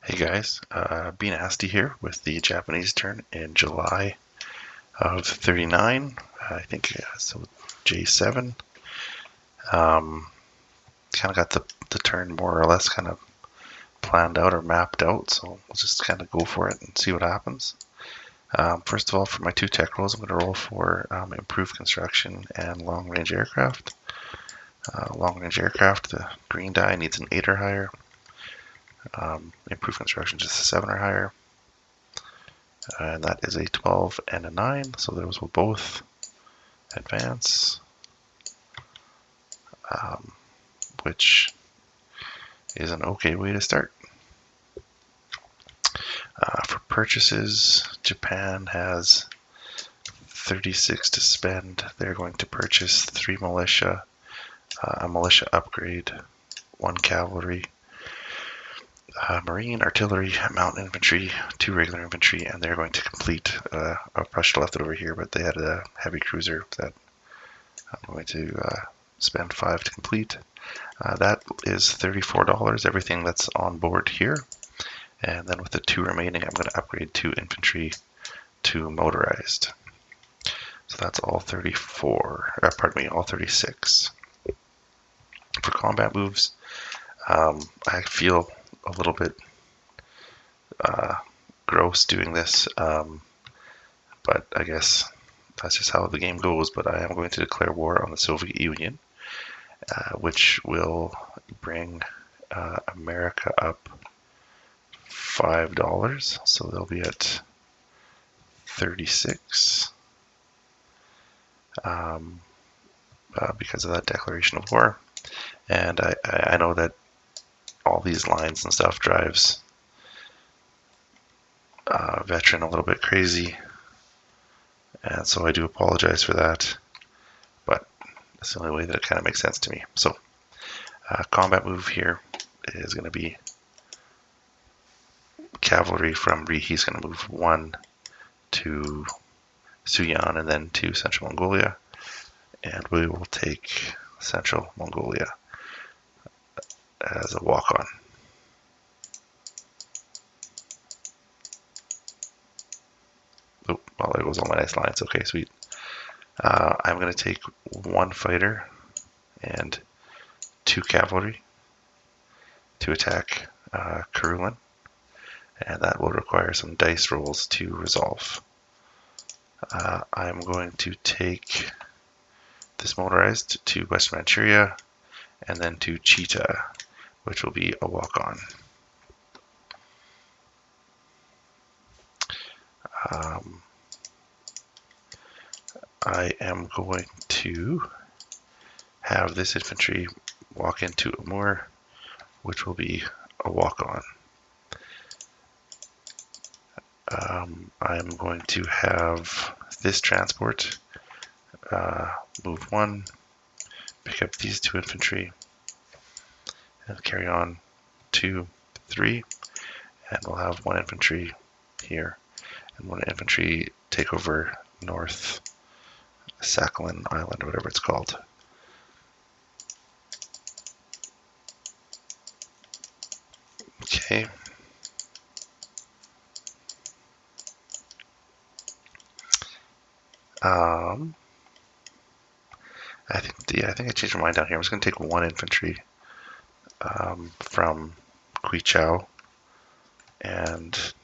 Hey guys, B Nasty here with the Japanese turn in July of 39. I think so. J7. Um, kind of got the turn more or less kind of planned out or mapped out, so we'll just kind of go for it and see what happens. First of all, for my two tech rolls, I'm going to roll for improved construction and long range aircraft. Long range aircraft, the green die needs an 8 or higher. Improved construction just a 7 or higher. And that is a 12 and a 9, so those will both advance, which is an okay way to start. For purchases, Japan has 36 to spend. They're going to purchase 3 militia, a militia upgrade, 1 cavalry, marine, artillery, mountain infantry, 2 regular infantry, and they're going to complete. I probably should have left it over here, but they had a heavy cruiser that I'm going to spend 5 to complete. That is $34, everything that's on board here. And then with the 2 remaining, I'm going to upgrade 2 infantry to motorized. So that's all 34, all 36. For combat moves, I feel a little bit gross doing this, but I guess that's just how the game goes. But I am going to declare war on the Soviet Union, which will bring America up $5, so they'll be at 36 because of that declaration of war. And I know that all these lines and stuff drives Veteran a little bit crazy, and so I do apologize for that, but that's the only way that it kind of makes sense to me. So combat move here is going to be cavalry from Ri. He's going to move 1 to Suyan and then to Central Mongolia, and we will take Central Mongolia as a walk-on. Oh, well, there goes all my nice lines. Okay, sweet. I'm going to take 1 fighter and 2 cavalry to attack Karulin, and that will require some dice rolls to resolve. I'm going to take this motorized to West Manchuria and then to Cheetah, which will be a walk-on. I am going to have this infantry walk into Amur, which will be a walk-on. I'm going to have this transport move 1, pick up these 2 infantry, and carry on 2, 3, and we'll have 1 infantry here, and 1 infantry take over North Sakhalin Island, or whatever it's called. Okay. I think I changed my mind down here. I'm just going to take 1 infantry from Quichao and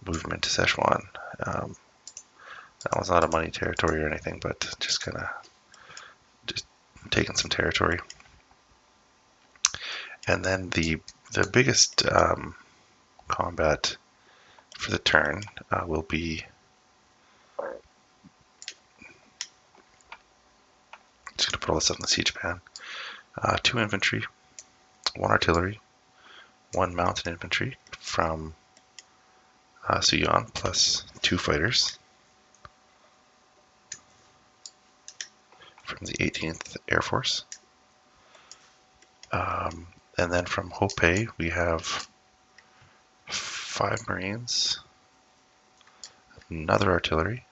move them into Szechuan. That was not a money territory or anything, but just kind of just taking some territory. And then the biggest combat for the turn will be just going to put all this up in the siege pan. 2 infantry, 1 artillery, 1 mountain infantry from Suyan, plus 2 fighters from the 18th Air Force. And then from Hopei, we have 5 Marines, another artillery,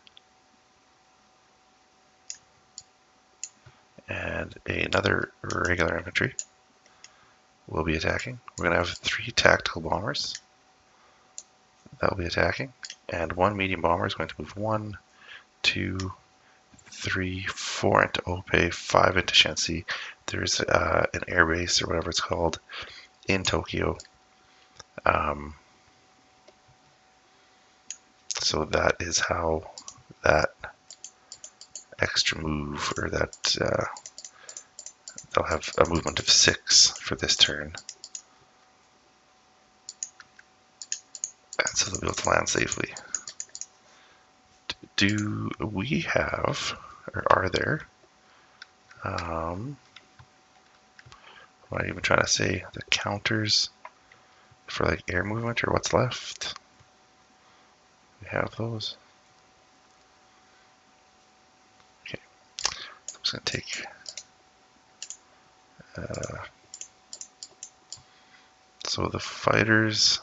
and another regular infantry, will be attacking. We're going to have 3 tactical bombers that will be attacking, and 1 medium bomber is going to move 1, 2, 3, 4 into Ope, 5 into Shanxi. There's an air base or whatever it's called in Tokyo. So that is how that extra move, or that they'll have a movement of 6 for this turn. And so they'll be able to land safely. Do we have, or are there, what am I even trying to say, the counters for like air movement, or what's left? We have those. Okay, I'm just going to take so the fighters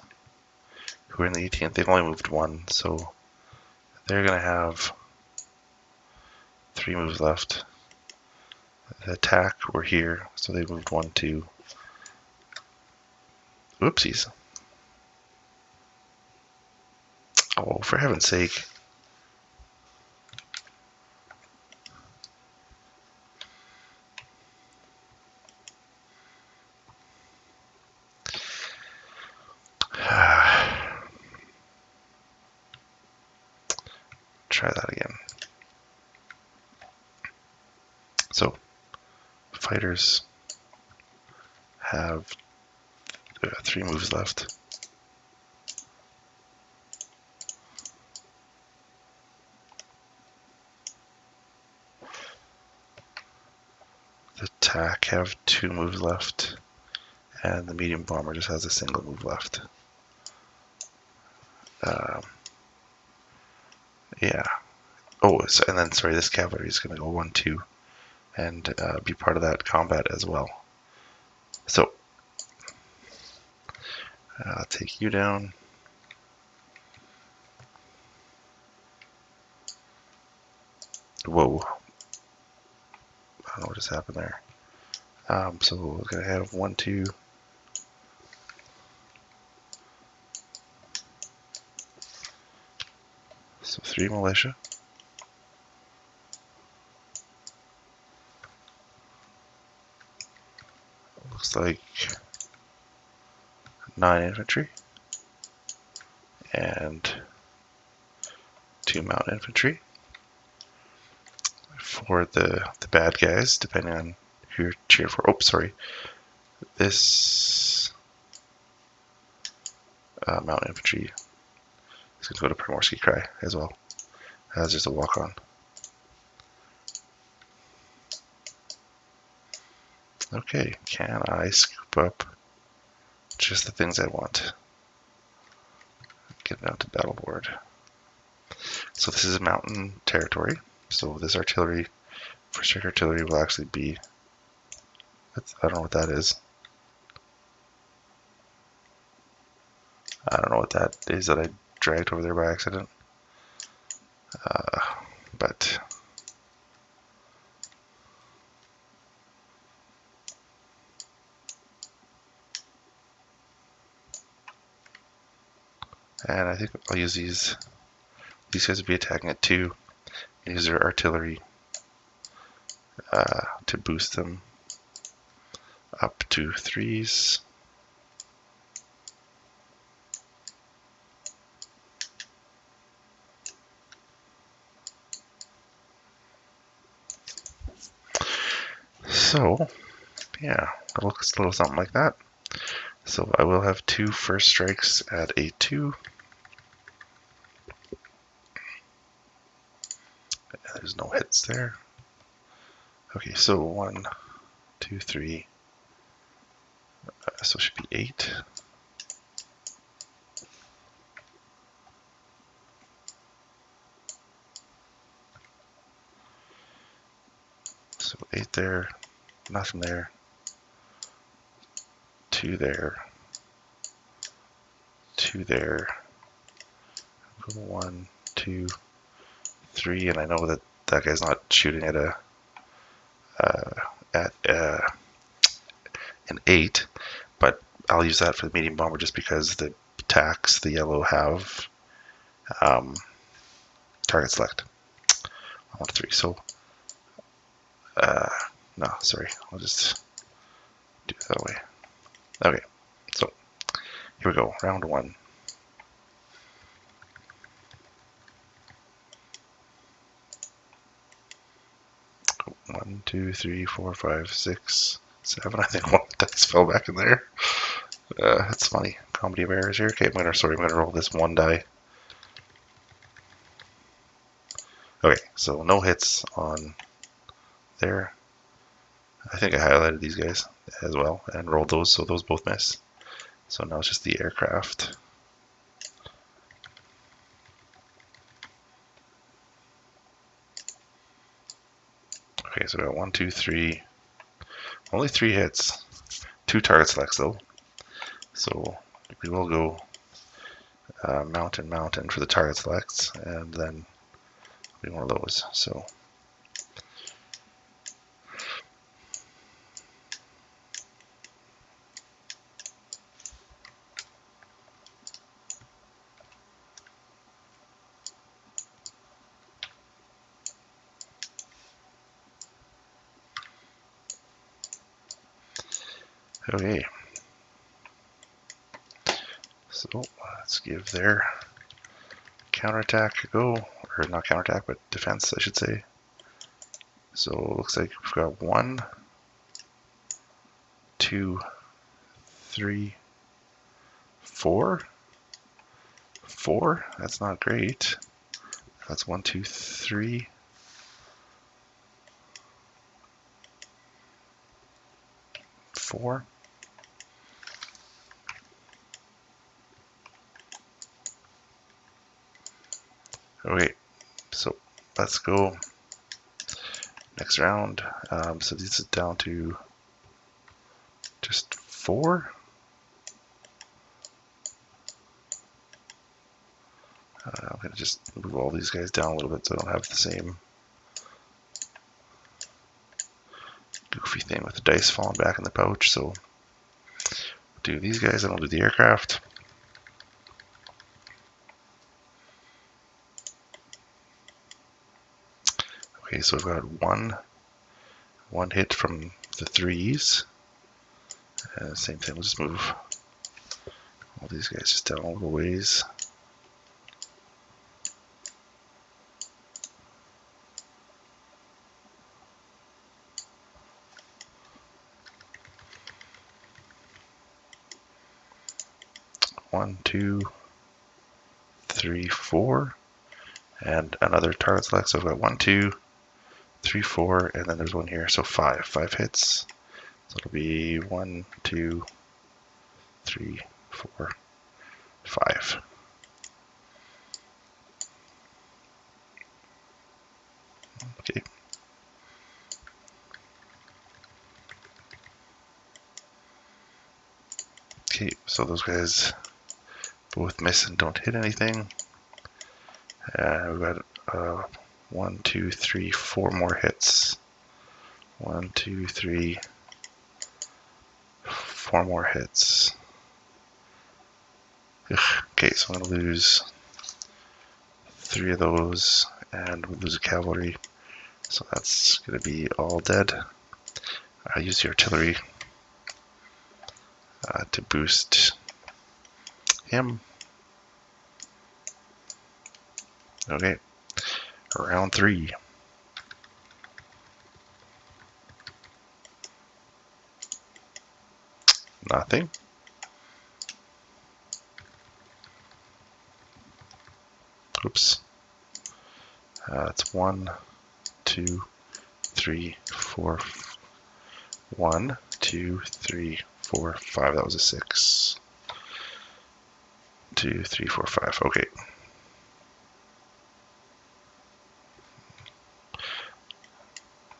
who are in the 18th, they've only moved 1, so they're going to have 3 moves left. The attack were here, so they moved 1, 2. Oopsies. Oh, for heaven's sake. Try that again. So, fighters have 3 moves left. The attack have 2 moves left, and the medium bomber just has a single move left. Yeah. Oh, and then sorry, this cavalry is going to go 1, 2, and be part of that combat as well. So, I'll take you down. Whoa. I don't know what just happened there. So we're going to have 1, 2. So 3 militia. Looks like 9 infantry. And 2 mountain infantry. For the bad guys, depending on who you're cheering for. Oh, sorry. This mountain infantry is going to go to Primorsky Krai as well, as just a walk-on. Okay, can I scoop up just the things I want? Get down to battle board. So this is a mountain territory. So this artillery, first strike artillery, will actually be, I don't know what that is. I don't know what that is that I dragged over there by accident. But and I think I'll use these. These guys will be attacking at 2. Use their artillery to boost them up to 3s. So, yeah, it looks a little something like that. So I will have 2 first strikes at A2. There's no hits there. Okay, so 1, 2, 3. So it should be 8. So 8 there, nothing there. 2 there. 2 there. 1, 2, 3, and I know that that guy's not shooting at an 8, I'll use that for the medium bomber just because the attacks the yellow have target select. 1 to 3. So no, sorry, I'll just do it that way. Okay, so here we go, round 1. One, 2, 3, 4, 5, 6, 7. I think one dice fell back in there. That's funny. Comedy of errors here. Okay, I'm gonna roll this 1 die. Okay, so no hits on there. I think I highlighted these guys as well and rolled those, so those both miss. So now it's just the aircraft. Okay, so we got 1, 2, 3. Only 3 hits. 2 target selects though. So we will go mountain, mountain for the target selects, and then be one of those. So okay. So let's give their counterattack a go, or not counterattack, but defense, I should say. So it looks like we've got 1, 2, 3, 4. 4. That's not great. That's 1, 2, 3. 4. Okay, so let's go next round. So this is down to just 4. I'm going to just move all these guys down a little bit so I don't have the same goofy thing with the dice falling back in the pouch. So I'll do these guys and I'll do the aircraft. Okay, so I've got one hit from the 3s. Same thing, we'll just move all these guys just down a little ways. One, 2, 3, 4, and another target select. So I've got 1, 2, 3, 4, and then there's one here. So 5 hits. So it'll be 1, 2, 3, 4, 5. Okay. Okay, so those guys both miss and don't hit anything. We've got 1, 2, 3, 4 more hits. 1, 2, 3, 4 more hits. Ugh. Okay, so I'm going to lose 3 of those, and we'll lose a cavalry. So that's going to be all dead. I'll use the artillery to boost him. Okay, round 3. Nothing. Oops. That's 1, 2, 3, 4. 1, 2, 3, 4, 5. That was a 6. 2, 3, 4, 5. Okay.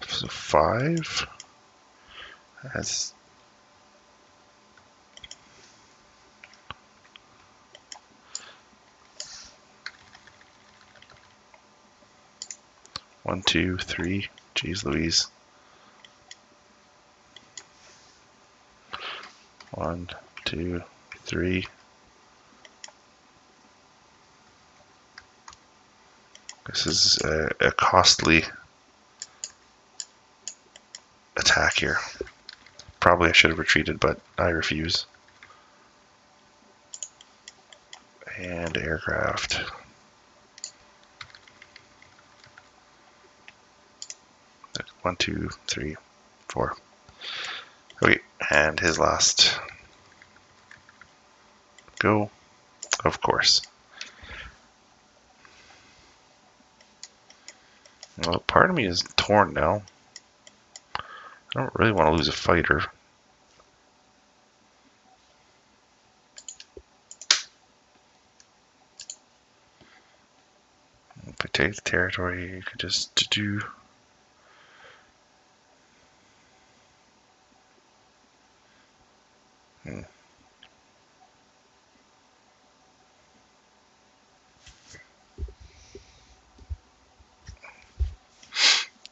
So 5. That's 1, 2, 3. Jeez Louise. 1, 2, 3. This is a costly attack here. Probably I should have retreated, but I refuse. And aircraft. One, 2, 3, 4. Okay, and his last go, of course. Well, part of me is torn now. I don't really want to lose a fighter. If I take the territory, you could just do...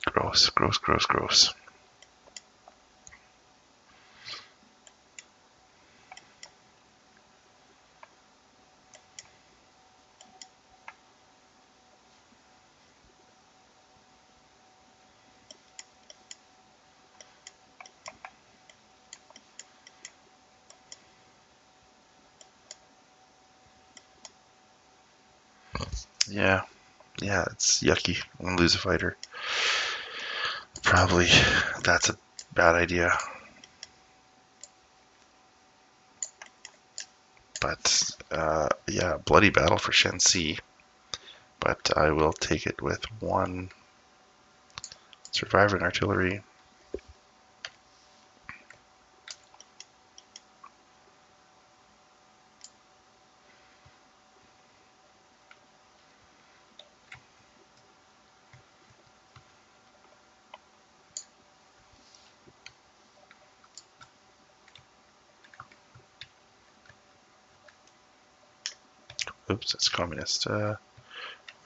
Gross, gross, gross, gross. Yeah, it's yucky. I'm gonna lose a fighter. Probably that's a bad idea. But yeah, bloody battle for Shenxi. But I will take it with 1 surviving artillery. Oops, that's communist.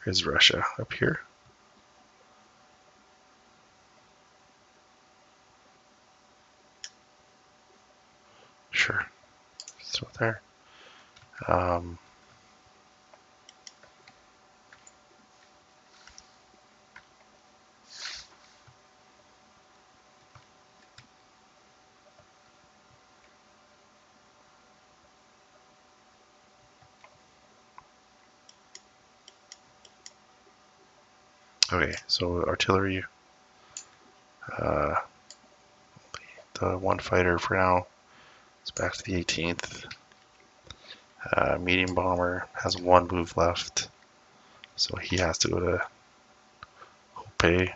Where's Russia? Up here? Sure. So there. Okay, so artillery. The 1 fighter for now. It's back to the 18th. Medium bomber has 1 move left, so he has to go to Hope.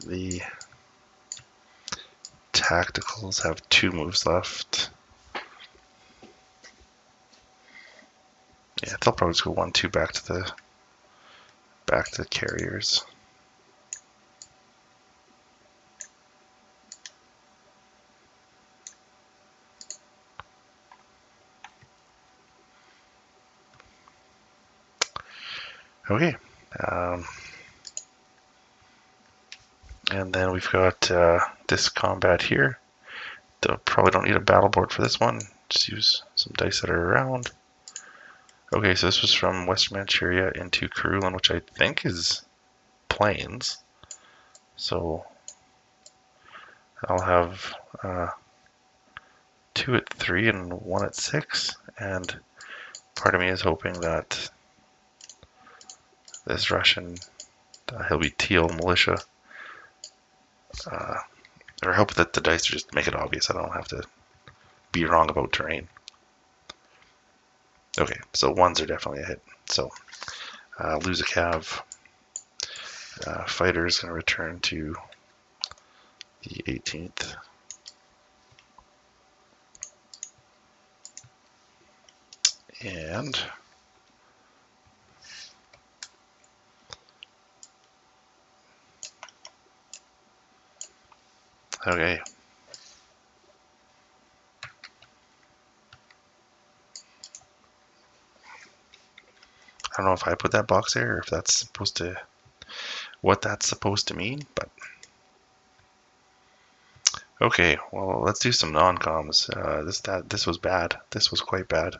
The tacticals have 2 moves left. Yeah, they'll probably just go 1, 2 back to the carriers. Okay. And then we've got this combat here. Probably don't need a battle board for this one. Just use some dice that are around. Okay, so this was from Western Manchuria into Karulin, which I think is plains. So I'll have 2 at 3 and 1 at 6. And part of me is hoping that this Russian, he'll be teal militia. Or hope that the dice just make it obvious. I don't have to be wrong about terrain. Okay, so 1s are definitely a hit. So lose a cav. Fighter is going to return to the 18th. And okay. I don't know if I put that box there or if that's supposed to, what that's supposed to mean, but Okay, well, let's do some non-coms. This was bad. This was quite bad.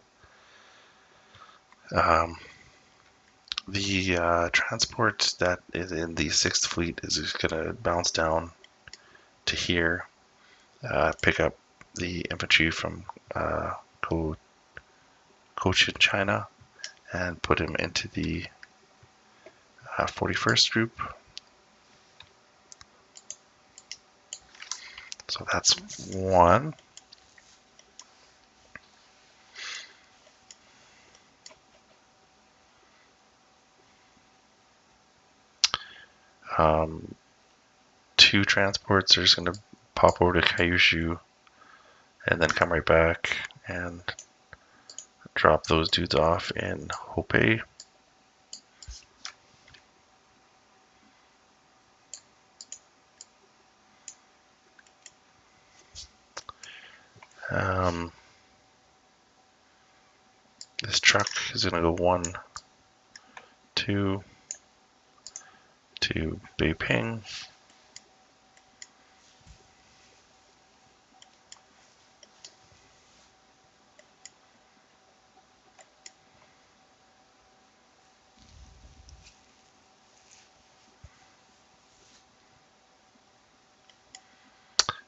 The transport that is in the 6th Fleet is just gonna bounce down to here, pick up the infantry from Cochin, China, and put him into the 41st group. So that's one. Two transports are just going to pop over to Kyushu and then come right back and drop those dudes off in Hopei. This truck is going to go 1, 2 to Beiping.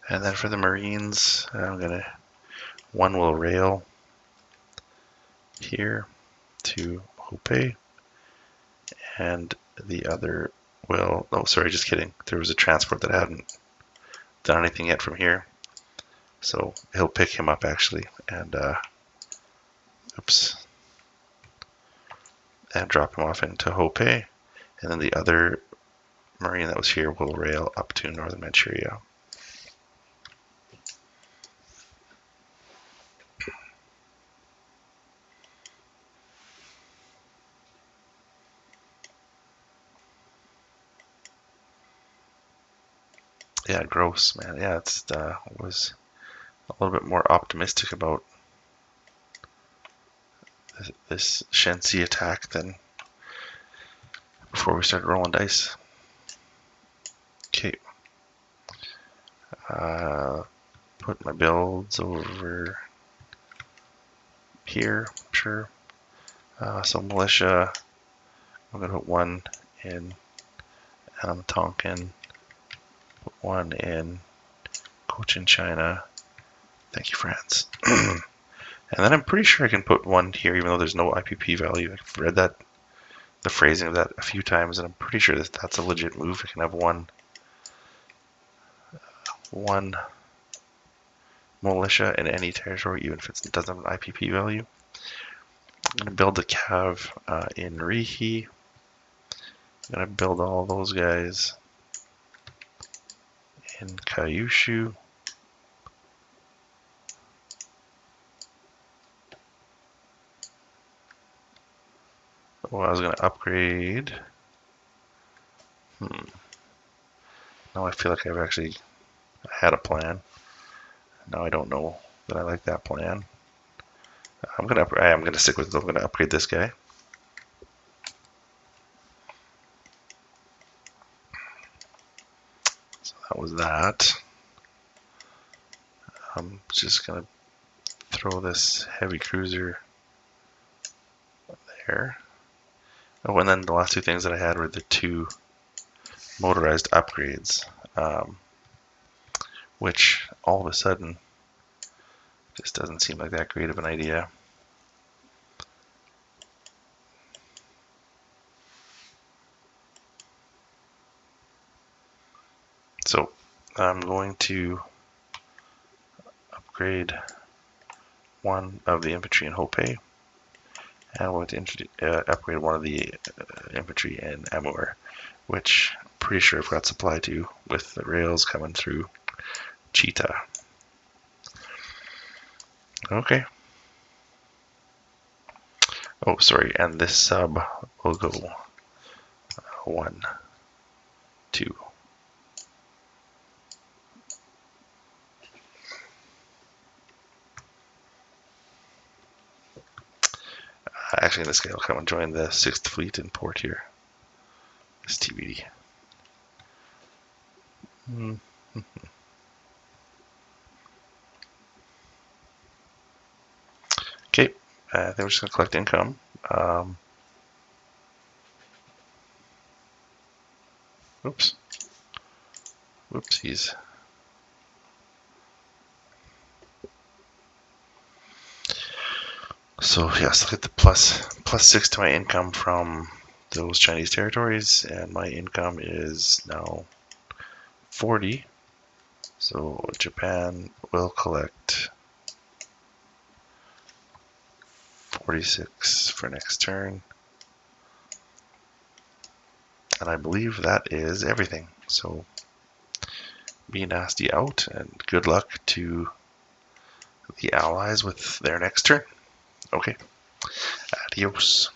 And then for the Marines, one will rail here to Hopei, and the other will, oh sorry, just kidding. There was a transport that hadn't done anything yet from here. So he'll pick him up actually, and and drop him off into Hopei, and then the other Marine that was here will rail up to Northern Manchuria. Yeah, gross, man. Yeah, it's was a little bit more optimistic about this Shenxi attack than before we started rolling dice. Okay. Put my builds over here, sure. So militia, I'm gonna put one in Tonkin, put one in Cochin, China. Thank you, France. And then I'm pretty sure I can put one here, even though there's no IPP value. I've read that, the phrasing of that a few times, and I'm pretty sure that that's a legit move. I can have one militia in any territory, even if it doesn't have an IPP value. I'm going to build the cav in Rihi. I'm going to build all those guys in Kyushu. Oh, I was going to upgrade. Now I feel like I've actually had a plan. Now I don't know that I like that plan. I'm gonna stick with it. I'm gonna upgrade this guy. So that was that. I'm just gonna throw this heavy cruiser there. Oh, and then the last two things that I had were the two motorized upgrades, which all of a sudden just doesn't seem like that great of an idea. So I'm going to upgrade one of the infantry in Hopei, and I'm going to upgrade one of the infantry in Amur, which I'm pretty sure I've got supply to with the rails coming through Cheetah. Okay. Oh, sorry, and this sub will go 1, 2. Actually, this guy will come and join the 6th Fleet in port here. This TBD. I think we're just going to collect income. Oops. Whoopsies. So yes, look at the plus 6 to my income from those Chinese territories, and my income is now 40. So Japan will collect 46 for next turn. And I believe that is everything. So be nasty out, and good luck to the allies with their next turn. Okay, adios.